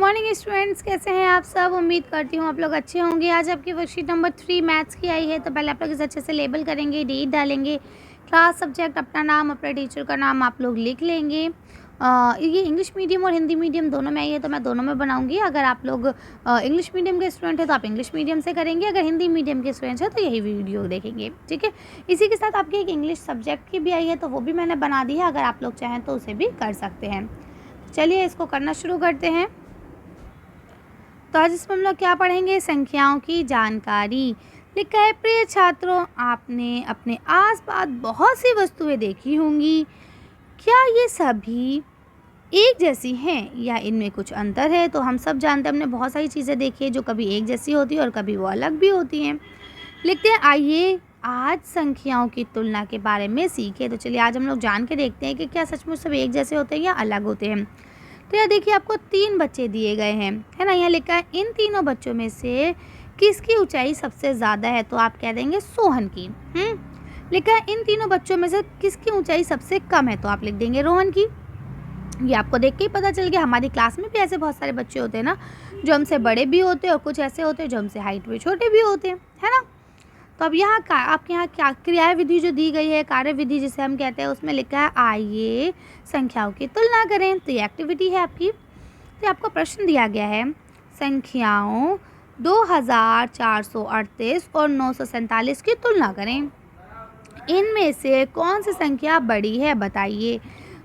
Morning students, कैसे हैं आप सब। उम्मीद करती हूँ आप लोग अच्छे होंगे। आज आपकी वर्कशीट नंबर 3 मैथ्स की आई है। तो पहले आप लोग इसे अच्छे से लेबल करेंगे, डेट डालेंगे, क्लास, सब्जेक्ट, अपना नाम, अपने टीचर का नाम आप लोग लिख लेंगे। ये इंग्लिश मीडियम और हिंदी मीडियम दोनों में आई है तो मैं दोनों में बनाऊंगी। अगर आप लोग इंग्लिश मीडियम के स्टूडेंट हैं तो आप इंग्लिश मीडियम से करेंगे, अगर हिंदी मीडियम के स्टूडेंट्स हैं तो यही वीडियो देखेंगे। ठीक है, इसी के साथ आपकी एक इंग्लिश सब्जेक्ट की भी आई है तो वो भी मैंने बना दी है, अगर आप लोग चाहें तो उसे भी कर सकते हैं। चलिए इसको करना शुरू करते हैं। तो आज इसमें हम लोग क्या पढ़ेंगे, संख्याओं की जानकारी। लिखा है, प्रिय छात्रों, आपने अपने आसपास बहुत सी वस्तुएं देखी होंगी। क्या ये सभी एक जैसी हैं या इनमें कुछ अंतर है? तो हम सब जानते हैं, हमने बहुत सारी चीज़ें देखी है जो कभी एक जैसी होती है और कभी वो अलग भी होती हैं। लिखते हैं, आइए आज संख्याओं की तुलना के बारे में सीखें। तो चलिए आज हम लोग जान के देखते हैं कि क्या सचमुच सब एक जैसे होते हैं या अलग होते हैं। तो यहाँ देखिए आपको 3 बच्चे दिए गए हैं, है ना। यहाँ लिखा है, इन तीनों बच्चों में से किसकी ऊंचाई सबसे ज़्यादा है? तो आप कह देंगे सोहन की। लिखा है, इन तीनों बच्चों में से किसकी ऊंचाई सबसे कम है? तो आप लिख देंगे रोहन की। ये आपको देख के ही पता चल गया। हमारी क्लास में भी ऐसे बहुत सारे बच्चे होते हैं ना, जो हमसे बड़े भी होते हैं और कुछ ऐसे होते हैं जो हमसे हाइट में छोटे भी होते हैं, है ना। तो अब यहाँ आपके यहाँ क्या क्रिया विधि जो दी गई है, कार्य विधि जिसे हम कहते हैं, उसमें लिखा है आइए संख्याओं की तुलना करें। तो ये एक्टिविटी है आपकी। तो आपको प्रश्न दिया गया है, संख्याओं 2438 और 947 की तुलना करें। इनमें से कौन सी संख्या बड़ी है, बताइए।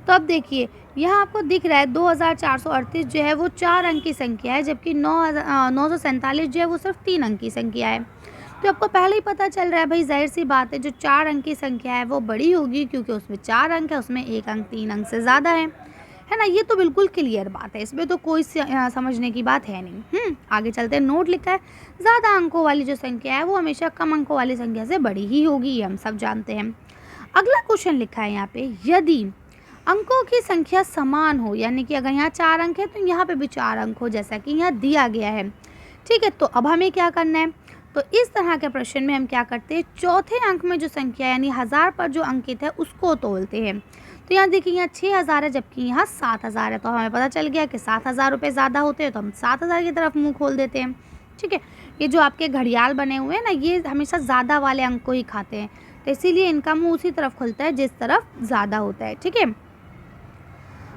तो अब देखिए यहाँ आपको दिख रहा है 2438 जो है वो 4 अंक की संख्या है, जबकि 947 जो है वो सिर्फ 3 अंक की संख्या है। तो आपको पहले ही पता चल रहा है भाई, जाहिर सी बात है जो 4 अंक की संख्या है वो बड़ी होगी, क्योंकि उसमें 4 अंक है, उसमें 1 अंक 3 अंक से ज़्यादा है ना। ये तो बिल्कुल क्लियर बात है, इसमें तो कोई समझने की बात है नहीं। आगे चलते हैं। नोट लिखा है, ज़्यादा अंकों वाली जो संख्या है वो हमेशा कम अंकों वाली संख्या से बड़ी ही होगी, ये हम सब जानते हैं। अगला क्वेश्चन लिखा है यहाँ पे, यदि अंकों की संख्या समान हो, यानी कि अगर यहाँ 4 अंक है तो यहाँ पे भी 4 अंक हो, जैसा कि यहाँ दिया गया है। ठीक है, तो अब हमें क्या करना है, तो इस तरह के प्रश्न में हम क्या करते हैं, चौथे अंक में जो संख्या यानी 1000 पर जो अंकित है उसको तोलते हैं। तो यहाँ देखिए यहाँ 6000 है, जबकि यहाँ 7000 है। तो हमें पता चल गया कि 7000 रुपये ज़्यादा होते हैं, तो हम 7000 की तरफ मुंह खोल देते हैं। ठीक है, ये जो आपके घड़ियाल बने हुए हैं ना, ये हमेशा ज़्यादा वाले अंक को ही खाते हैं, तो इसीलिए इनका मुँह उसी तरफ खुलता है जिस तरफ ज़्यादा होता है। ठीक है,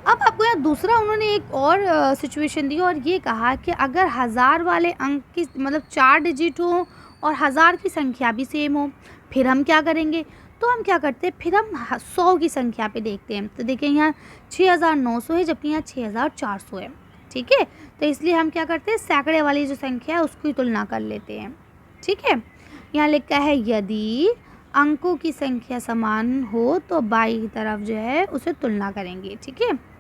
अब आपको यहाँ दूसरा उन्होंने एक और सिचुएशन दी और ये कहा कि अगर 1000 वाले अंक की मतलब 4 डिजिट हो और 1000 की संख्या भी सेम हो, फिर हम क्या करेंगे। तो हम क्या करते हैं, फिर हम 100 की संख्या पे देखते हैं। तो देखिए यहाँ 6900 है, जबकि यहाँ 6400 है। ठीक है, तो इसलिए हम क्या करते हैं, सैकड़े वाली जो संख्या है उसकी तुलना कर लेते हैं। ठीक है, यहाँ लिखा है, यदि अंकों की संख्या समान हो तो बाई की तरफ जो है उसे तुलना करेंगे। ठीक है,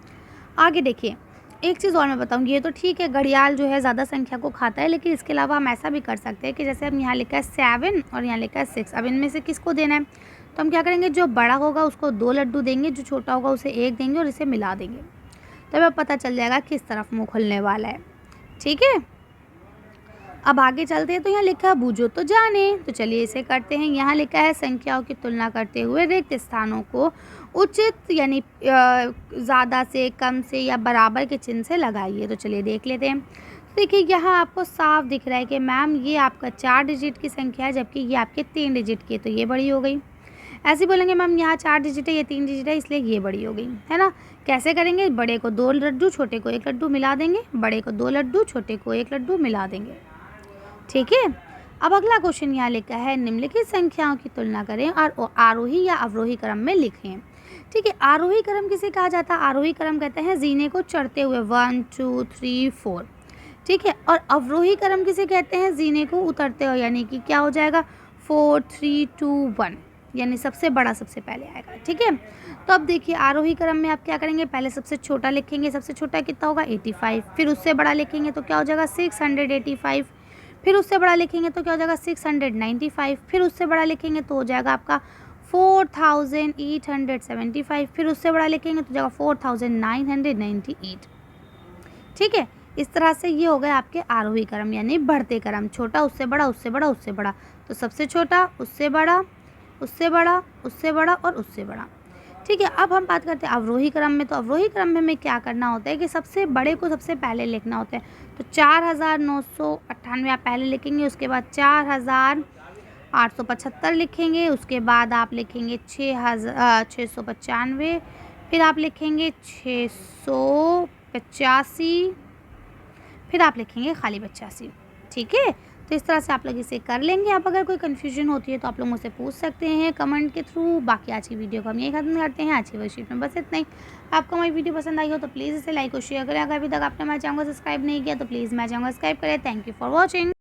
आगे देखिए, एक चीज़ और मैं बताऊंगी। ये तो ठीक है, घड़ियाल जो है ज़्यादा संख्या को खाता है, लेकिन इसके अलावा हम ऐसा भी कर सकते हैं कि जैसे हम यहाँ लिखा है 7 और यहाँ लिखा है 6, अब इनमें से किसको देना है। तो हम क्या करेंगे, जो बड़ा होगा उसको 2 लड्डू देंगे, जो छोटा होगा उसे 1 देंगे और इसे मिला देंगे। तो हमें पता चल जाएगा किस तरफ मुँह खुलने वाला है। ठीक है, अब आगे चलते हैं। तो यहाँ लिखा है, बूझो तो जाने। तो चलिए इसे करते हैं। यहाँ लिखा है, संख्याओं की तुलना करते हुए रिक्त स्थानों को उचित यानी ज़्यादा से, कम से या बराबर के चिन्ह से लगाइए। तो चलिए देख लेते हैं। देखिए यहाँ आपको साफ दिख रहा है कि मैम ये आपका 4 डिजिट की संख्या है, जबकि ये आपके 3 डिजिट की है, तो ये बड़ी हो गई। ऐसे बोलेंगे मैम यहाँ 4 डिजिट है, ये 3 डिजिट है, इसलिए ये बड़ी हो गई, है ना। कैसे करेंगे, बड़े को 2 लड्डू छोटे को 1 लड्डू मिला देंगे, बड़े को 2 लड्डू छोटे को 1 लड्डू मिला देंगे। ठीक है, अब अगला क्वेश्चन यहाँ लिखा है, निम्नलिखित संख्याओं की तुलना करें और आरोही या अवरोही क्रम में लिखें। ठीक है, आरोही क्रम किसे कहा जाता है, आरोही क्रम कहते हैं जीने को चढ़ते हुए 1 2 3 4। ठीक है, और अवरोही क्रम किसे कहते हैं, जीने को उतरते हुए, यानी कि क्या हो जाएगा 4 3 2 1, यानी सबसे बड़ा सबसे पहले आएगा। ठीक है, तो अब देखिए आरोही क्रम में आप क्या करेंगे, पहले सबसे छोटा लिखेंगे। सबसे छोटा कितना होगा 85, फिर उससे बड़ा लिखेंगे तो क्या हो जाएगा 685, फिर उससे बड़ा लिखेंगे तो क्या हो जाएगा 695, फिर उससे बड़ा लिखेंगे तो हो जाएगा आपका 4875, फिर उससे बड़ा लिखेंगे तो जाएगा 4998। ठीक है, इस तरह से ये हो गए आपके आरोही क्रम यानी बढ़ते क्रम, छोटा उससे बड़ा उससे बड़ा उससे बड़ा। तो सबसे छोटा, उससे बड़ा, उससे बड़ा, उससे बड़ा और उससे बड़ा। ठीक है। अब हम बात करते हैं अवरोही क्रम में। तो अवरोही क्रम में हमें क्या करना होता है कि सबसे बड़े को सबसे पहले लिखना होता है। तो 4998 आप पहले लिखेंगे, उसके बाद 4875 लिखेंगे, उसके बाद आप लिखेंगे 695, फिर आप लिखेंगे 685, फिर आप लिखेंगे खाली 85। ठीक है, तो इस तरह से आप लोग इसे कर लेंगे। अब अगर कोई कन्फ्यूजन होती है तो आप लोग मुझसे पूछ सकते हैं कमेंट के थ्रू। बाकी आज की वीडियो को हम यही खत्म करते हैं। आज की वर्कशीट में बस इतना ही। आपको हमारी वीडियो पसंद आई हो तो प्लीज़ इसे लाइक और शेयर करें। अगर अभी तक आपने हमारे चैनल को सब्सक्राइब नहीं किया तो प्लीज़ हमारे चैनल को सब्सक्राइब करें। Thank you for watching.